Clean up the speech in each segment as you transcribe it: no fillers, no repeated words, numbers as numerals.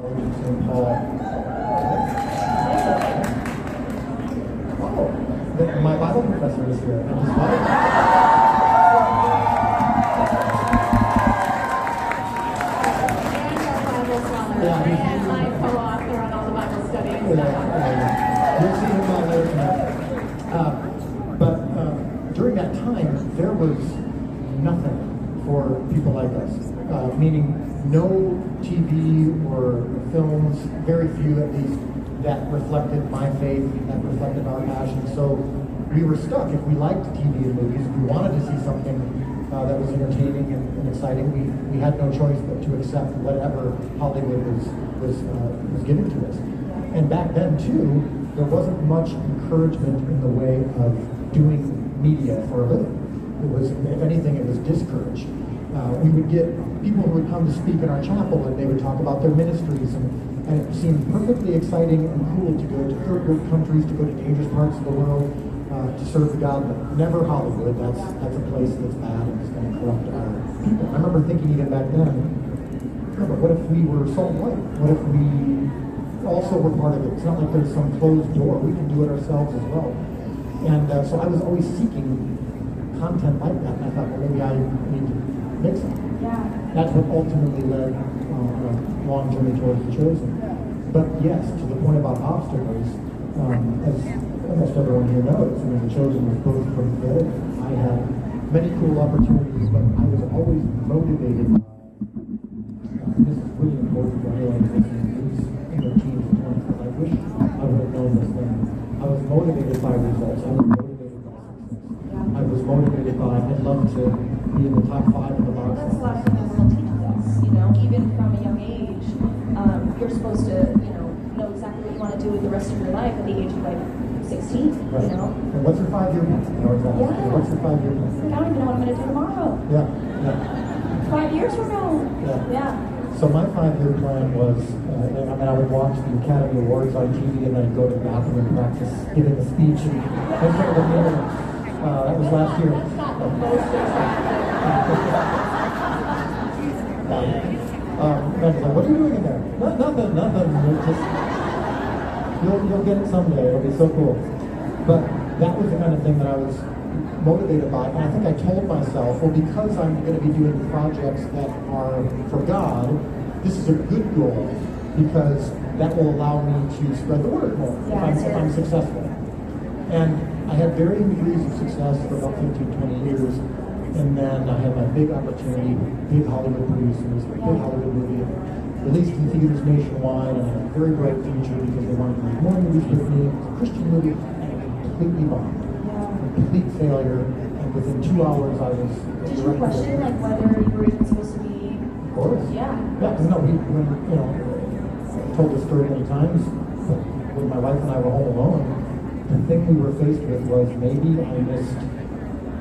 St. Paul. Oh, my Bible professor is here. And his wife. Yeah, and my co-author on all the Bible studies. You'll see him all later tonight. But during that time, there was nothing for people like us, meaning no TV or films, very few at least, that reflected my faith, that reflected our passion. So we were stuck. If we liked TV and movies, if we wanted to see something that was entertaining and exciting, we had no choice but to accept whatever Hollywood was giving to us. And back then too, there wasn't much encouragement in the way of doing media for a living. It was, if anything, it was discouraged. We would get people who would come to speak in our chapel, and they would talk about their ministries, and it seemed perfectly exciting and cool to go to third world countries, to go to dangerous parts of the world, to serve God, but never Hollywood. That's a place that's bad and it's going to corrupt our people. I remember thinking even back then, but what if we were salt and light? What if we also were part of it? It's not like there's some closed door. We can do it ourselves as well. And so I was always seeking content like that, and I thought, well, maybe I need to make something. Yeah. That's what ultimately led on a long journey towards The Chosen. But yes, to the point about obstacles, as almost everyone here knows, I mean, The Chosen was both from good. I had many cool opportunities, but I was always motivated by, this is really important for anyone who's in their teens and 20s, because I wish I would have known this then. I was motivated by results. I was motivated by success. I was motivated by, I'd love to be in the top 5 in the box. That's a lot of things the world teaches us, even from a young age. You're supposed to, know exactly what you want to do with the rest of your life at the age of like 16, Right. And what's your 5-year plan? Yeah. What's your 5-year plan? I don't even know what I'm going to do tomorrow. Yeah. 5 years from now. Yeah. So my 5-year plan was, I would watch the Academy Awards on TV, and then I'd go to the bathroom and practice giving a speech in front of the mirror. That was last year. That's not the most attractive. I was like, what are you doing in there? Nothing. Just, you'll get it someday. It'll be so cool. But that was the kind of thing that I was motivated by, and I think I told myself, well, because I'm going to be doing projects that are for God, this is a good goal, because that will allow me to spread the word more if I'm successful. And I had varying degrees of success for about 15, 20 years, and then I had my big opportunity, big Hollywood producers, big Hollywood movie, released in theaters nationwide, and I had a very bright future because they wanted to make more movies with me. It was a Christian movie, and it completely bombed. Complete failure, and within 2 hours I was. Did you question whether you were even supposed to be? Of course. Yeah. Yeah. No. I've told this story many times. But when my wife and I were home alone, the thing we were faced with was maybe I missed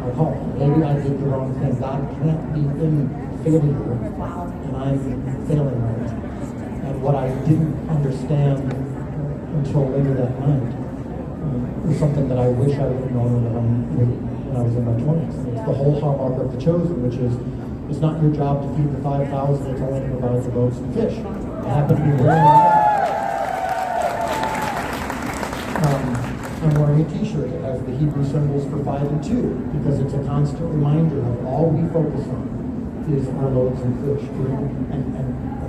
our call. Maybe I did the wrong thing. God can't be in failure, and I'm failing right now. And what I didn't understand until later that night. Was something that I wish I would have known when I was in my 20s. And it's the whole hallmark of The Chosen, which is, it's not your job to feed the 5,000, it's only to provide the boats and fish. I happen to be wearing I'm wearing a t-shirt that has the Hebrew symbols for 5 and 2, because it's a constant reminder of all we focus on is our loaves and fish. And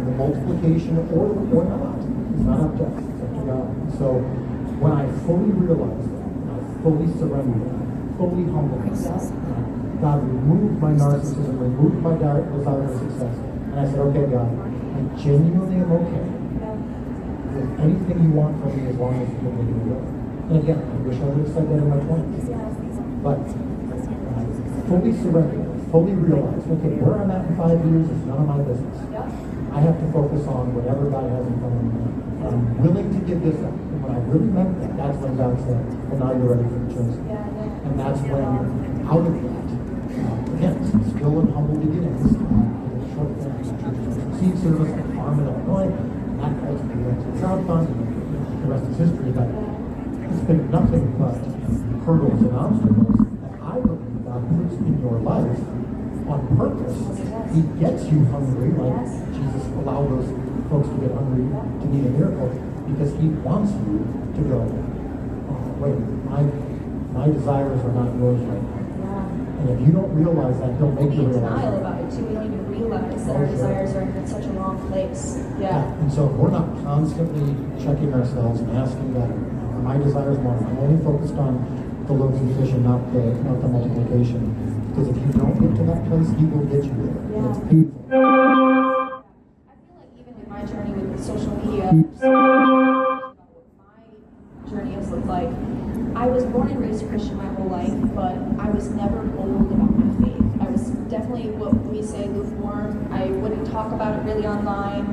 the multiplication or not, it's not up to us, it's up to God. So when I fully realized that, I fully surrendered, I fully humbled myself, God removed my narcissism, removed my desire for success, and I said, okay, God, I genuinely am okay with anything you want from me as long as you give me your will. And again, I wish I would have said that in my 20s. But I fully surrendered, fully realized, okay, where I'm at in 5 years is none of my business. I have to focus on whatever God has in front of me. I'm willing to give this up. And when I really meant that, that's when God said, well, now you're ready for The Chosen. And that's when, out of that, again, some still in humble beginnings, short seed service at farm in Illinois, that ultimately went to the Trout Fund, and the rest is history. But it's been nothing but hurdles and obstacles that I believe God puts in your life on purpose. He gets you hungry, like Jesus allowed those folks to get hungry to need a miracle, because he wants you to go, oh, wait, my desires are not yours right now. Yeah. And if you don't realize that, he'll make you We'll be in realize denial that. about it too. We don't even realize that Oh, our sure. desires are in such a wrong place. Yeah. And so if we're not constantly checking ourselves and asking God, are my desires more? I'm only focused on the loaves and fish and not the multiplication. Because if you don't get to that place, he will get you there. And it's painful. I feel like even with my journey with social media, about what my journey has looked like, I was born and raised Christian my whole life, but I was never bold about my faith. I was definitely what we say lukewarm. I wouldn't talk about it really online.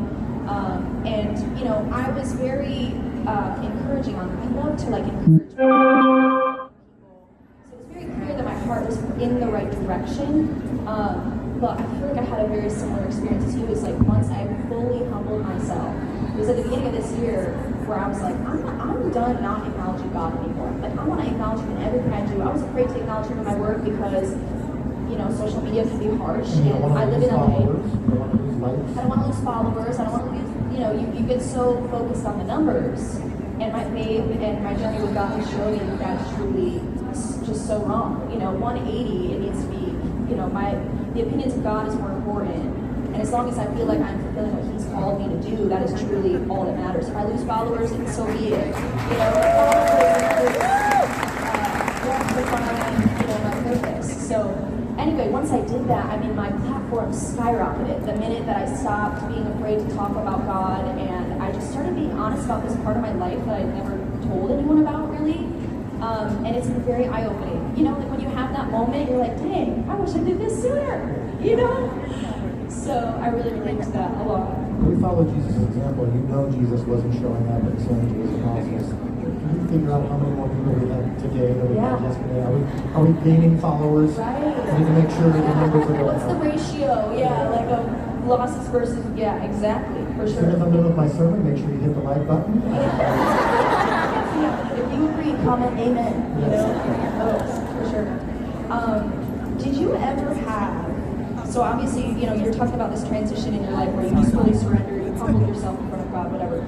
And, you know, I was very encouraging I love to like encourage people. So it was very clear that my heart was in the right direction. But I feel like I had a very similar experience as you. It was like once I fully humbled myself. It was at the beginning of this year where I was like, I'm done not acknowledging God anymore. Like, I want to acknowledge Him in everything I do. I was afraid to acknowledge Him in my work because, you know, social media can be harsh, and I live in LA. I don't want to lose followers. I don't want to lose, you know, you get so focused on the numbers. And my faith and my journey with God has shown me that that's truly just so wrong. You know, 180, it needs to be, you know, the opinions of God is more important. And as long as I feel like I'm fulfilling what He's called me to do, that is truly all that matters. If I lose followers, so be it. You know, my purpose. So anyway, once I did that, I mean, my platform skyrocketed the minute that I stopped being afraid to talk about God, and I just started being honest about this part of my life that I'd never told anyone about, really. And it's been very eye-opening. You know, like when you have that moment, you're like, dang, I wish I did this sooner, you know? So I really relate to that a lot. We follow Jesus' example. You know Jesus wasn't showing up and saying to his apostles, can you figure out how many more people we have today than we had yesterday? Are we gaining followers? Right. We need to make sure that the numbers are going What's the up. ratio? Yeah, like of losses versus, yeah, exactly, for As sure. soon as I'm done with my sermon, make sure you hit the like button. If you agree, comment amen, you know? Oh, for sure. Did you ever have, so obviously, you know, you're talking about this transition in your life where you just fully surrendered, you humbled yourself in front of God, whatever,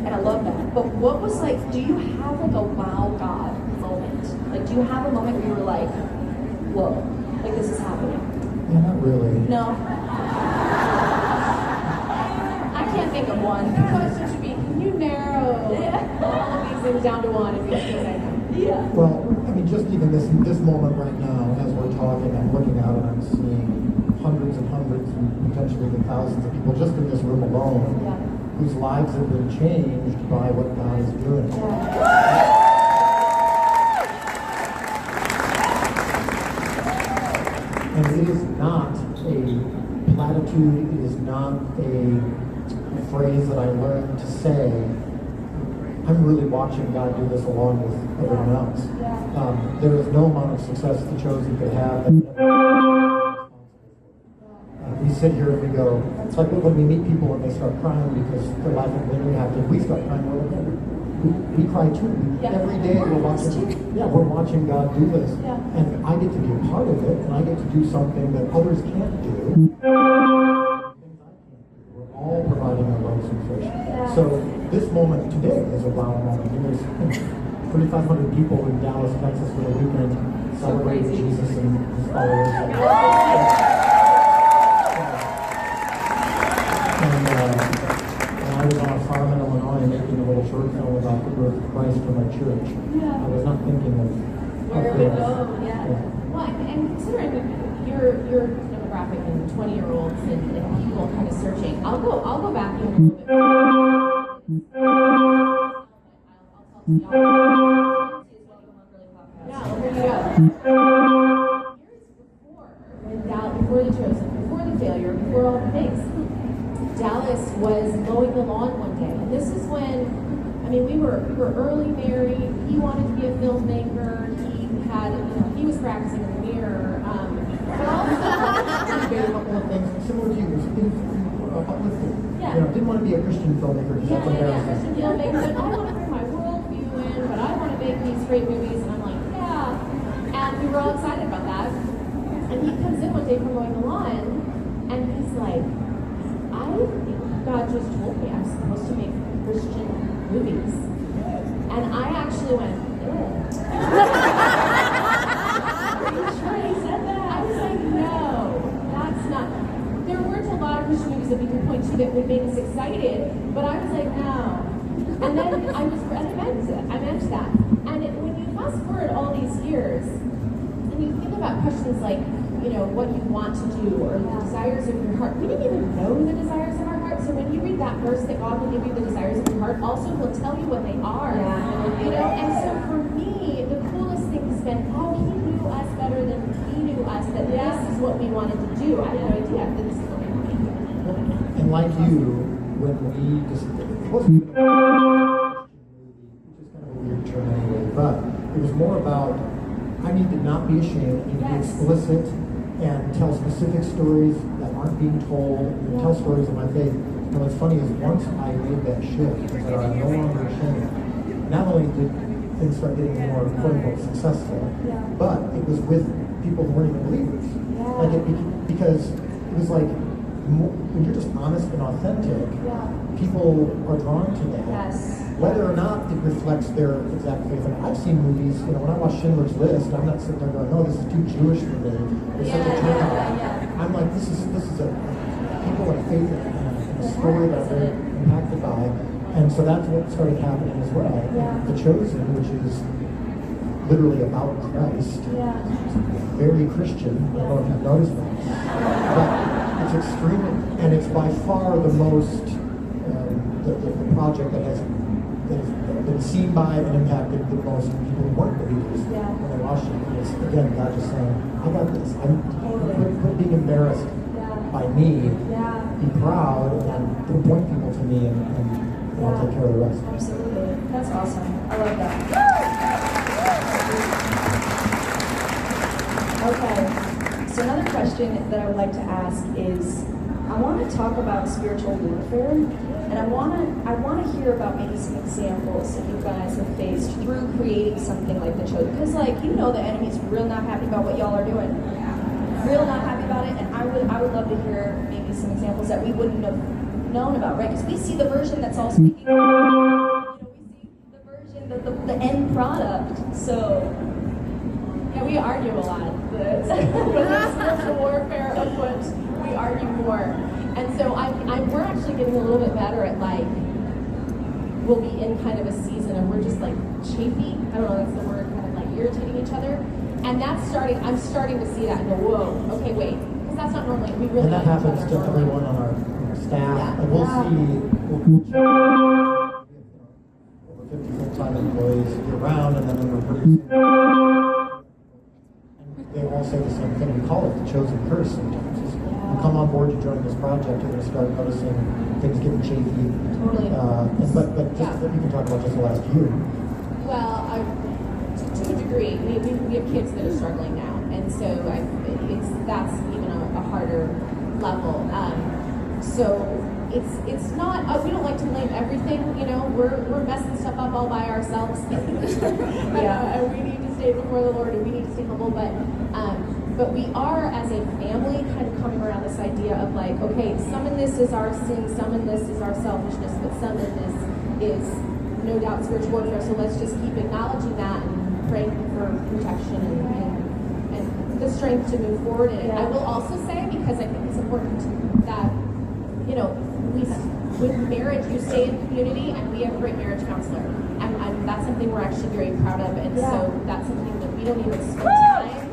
and I love that. But what was like, do you have like a wow God moment? Like, do you have a moment where you were like, whoa, like this is happening? Yeah, not really. No? I can't think of one. The question should be, can you narrow all of these things down to one if you can say no? Yeah. Well, I mean, just even this moment right now, as we're talking, I'm looking out and I'm seeing hundreds and hundreds and potentially even thousands of people just in this room alone whose lives have been changed by what God is doing. And it is not a platitude, it is not a phrase that I learned to say. I'm really watching God do this along with everyone else. There is no amount of success the Chosen could have. We sit here and we go, it's like when we meet people and they start crying because their life has been reactive. We start crying, we're like, we cry too. Every day we're watching God do this. And I get to be a part of it, and I get to do something that others can't do. We're all providing our loaves and fish. So this moment today is a wow moment. There's 3,500 people in Dallas, Texas for the weekend celebrating Jesus and his followers. And I was on a farm in Illinois making a little short film about the birth of Christ for my church. I was not thinking of Where it would this. go, Well, and considering your demographic and 20-year-olds and people kind of searching, I'll go back even a little bit. I'll bring it up. Years before the Chosen, before the failure, before all the things, Dallas was mowing the lawn one day, and this is when, I mean, we were early married. He wanted to be a filmmaker. He was practicing in the mirror. But also, He did a couple of things similar to you. Uplifting. Yeah. You know, didn't want to be a Christian filmmaker because that's embarrassing. Christian filmmaker. But I want to bring my worldview in, but I want to make these great movies. And I'm like, yeah. And we were all excited about that. And he comes in one day from mowing the lawn, and he's like, I think God just told me I'm supposed to make Christian movies. And I actually went, Are you sure he said that? I was like, no, that's not. There weren't a lot of Christian movies that we could point to that would make us excited, but I was like, no. And then I meant that. And when you fast forward all these years, and you think about questions like, what you want to do or the desires of your heart. We didn't even know the desires of our heart. So when you read that verse that God will give you the desires of your heart, also He'll tell you what they are. And so for me, the coolest thing has been, He knew us better than we knew us, that this is what we wanted to do. I had no idea that this is what we wanted to do. And like you, when we just, it wasn't even a Christian movie, which is kind of a weird term anyway, but it was more about, I need to not be ashamed, I need to be explicit, and tell specific stories that aren't being told, and tell stories of my faith. And what's funny is once I made that shift, and said I'm no longer ashamed, not only did things start getting more quote-unquote successful, but it was with people who weren't even believers. Because it was like, when you're just honest and authentic, people are drawn to that. Whether or not it reflects their exact faith. And I've seen movies, when I watch Schindler's List, I'm not sitting there going, no, this is too Jewish for me. It's such a turn on. I'm like, this is a people of faith and a story that I'm very impacted by. And so that's what started happening as well. The Chosen, which is literally about Christ, very Christian. I don't know if you've noticed that. But it's extremely, and it's by far the most, the project that has been seen by and impacted the most people who weren't believers when they watched it. And it's, again, God just saying, I got this. Quit being embarrassed by me. Be proud and point people to me and I'll take care of the rest. Absolutely. That's awesome. I love that. Okay. So another question that I would like to ask is, I want to talk about spiritual warfare, and I want to hear about maybe some examples that you guys have faced through creating something like The Chosen. Because the enemy's real not happy about what y'all are doing. Real not happy about it, and I would love to hear maybe some examples that we wouldn't have known about, right? Because we see the version that's all speaking. We see the version, the end product. So we argue a lot. When there's spiritual warfare afoot, we argue more. And so we're actually getting a little bit better at we'll be in kind of a season and we're just chafy. I don't know, that's the word, kind of irritating each other. And I'm starting to see that and go, whoa, okay, wait. Because that's not normally, we really And that happens to everyone on our staff. And we'll see, over 50 full-time employees year round, and then when we're producing, and they all say the same thing. We call it the chosen curse sometimes. You come on board to join this project, you're going to start noticing things getting chafy. Totally. But just you can talk about just the last year. Well, to a degree, we have kids that are struggling now, and so that's even a harder level. So it's not, we don't like to blame everything. We're messing stuff up all by ourselves. And we need to stay before the Lord, and we need to stay humble. But we are, as a family, kind of coming around this idea of okay, some of this is our sin, some of this is our selfishness, but some of this is no doubt spiritual warfare. So let's just keep acknowledging that and praying for protection and the strength to move forward in it. I will also say, because I think it's important, that with marriage, you stay in community, and we have a great marriage counselor, and that's something we're actually very proud of, and so that's something that we don't even spend time.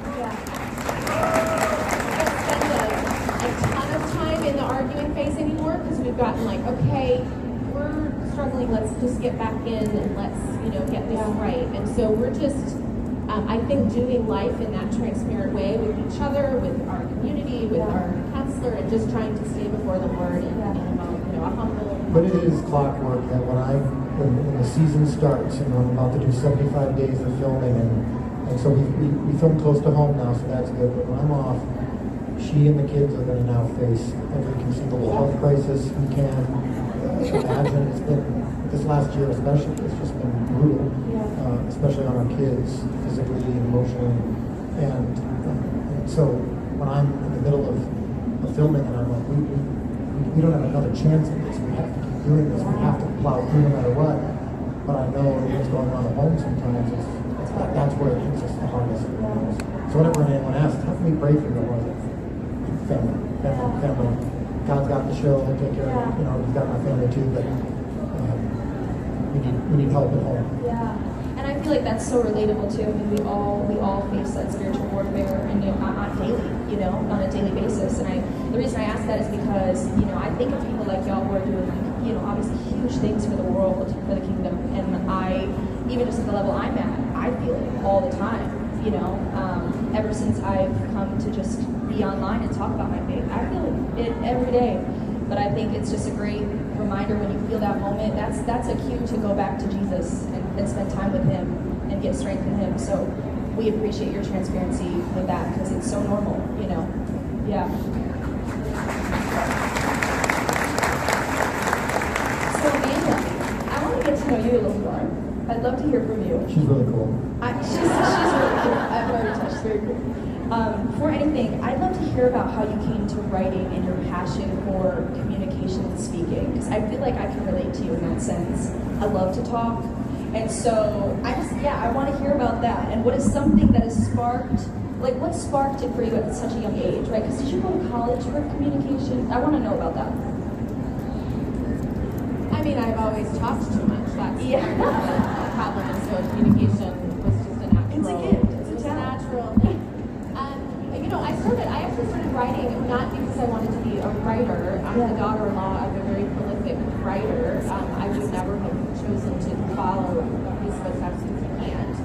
A ton of time in the arguing phase anymore, because we've gotten okay, we're struggling, let's just get back in and let's get this right. And so we're just I think doing life in that transparent way with each other, with our community, with our counselor, and just trying to stay before the Lord and a humble. But it is clockwork that when the season starts, and I'm about to do 75 days of filming, and so we film close to home now, so that's good. But when I'm off, she and the kids are going to now face every conceivable health crisis we can imagine. It's been, this last year especially, it's just been brutal, especially on our kids, physically and emotionally. And so when I'm in the middle of filming, and I'm like, we we don't have another chance at this. We have to keep doing this. We have to plow through no matter what. But I know what's going on at home sometimes. That's where it hits us the hardest. So whenever anyone asks, how can we pray for you? I'm like, family. God's got the show. He'll take care of it. He's got my family too. But we need help at home. Yeah. And I feel like that's so relatable too. I mean, we all face that spiritual warfare, and on daily, on a daily basis. And the reason I ask that is because I think of people like y'all who are doing obviously huge things for the world, for the kingdom. And I, even just at the level I'm at, I feel it all the time. Ever since I've come to just be online and talk about my faith, I feel it every day. But I think it's just a great reminder when you feel that moment. That's a cue to go back to Jesus and spend time with Him and get strength in Him. So we appreciate your transparency with that because it's so normal, Yeah. So Amanda, I want to get to know you a little more. I'd love to hear from you. She's really cool. She's really cool. I've met her touch. She's very cool. Before anything, I'd love to hear about how you came to writing and your passion for communication and speaking, because I feel like I can relate to you in that sense. I love to talk, and so I want to hear about that. And what is something that has sparked, what sparked it for you at such a young age, right? Because did you go to college for communication? I want to know about that. I mean, I've always talked too much. That's the problem. And so communication was just a natural. It's a gift. It's a natural thing. I actually started writing not because I wanted to be a writer. I'm the daughter-in-law of a very prolific writer. I would never have chosen to follow his footsteps because he can't.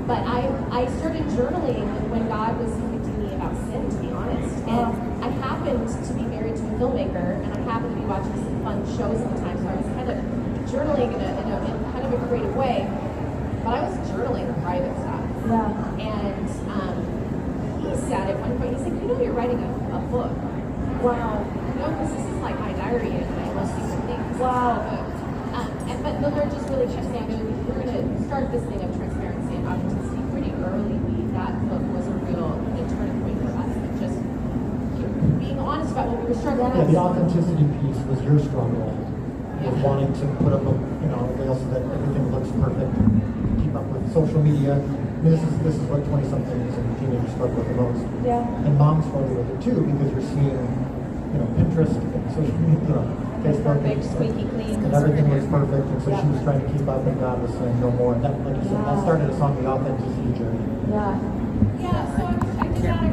But I started journaling when God was convicting me about sin, to be honest. And I happened to be married to a filmmaker, and I happened to be watching some fun shows at the time, so I was kind of journaling in kind of a creative way. But I was journaling private stuff. Yeah. And he said at one point, he's like, you're writing a book. Wow. Because this is like my diary and my most secret things. Wow. But the Lord just really touched me. We're going to start this thing of transparency and authenticity pretty early. That book was a real turning point for us. And just being honest about what we were struggling with. The authenticity piece was your struggle. With wanting to put up a veil so that everything looks perfect, keep up with social media. This is what 20-somethings and teenagers struggle with the most. Yeah. And moms struggle with it too because you're seeing, Pinterest and social media, Facebook, Perfect, squeaky clean. and everything looks perfect. And so she was trying to keep up, and God was saying no more. And that, like you said, that started us on the authenticity journey. Yeah. Yeah. So I did that.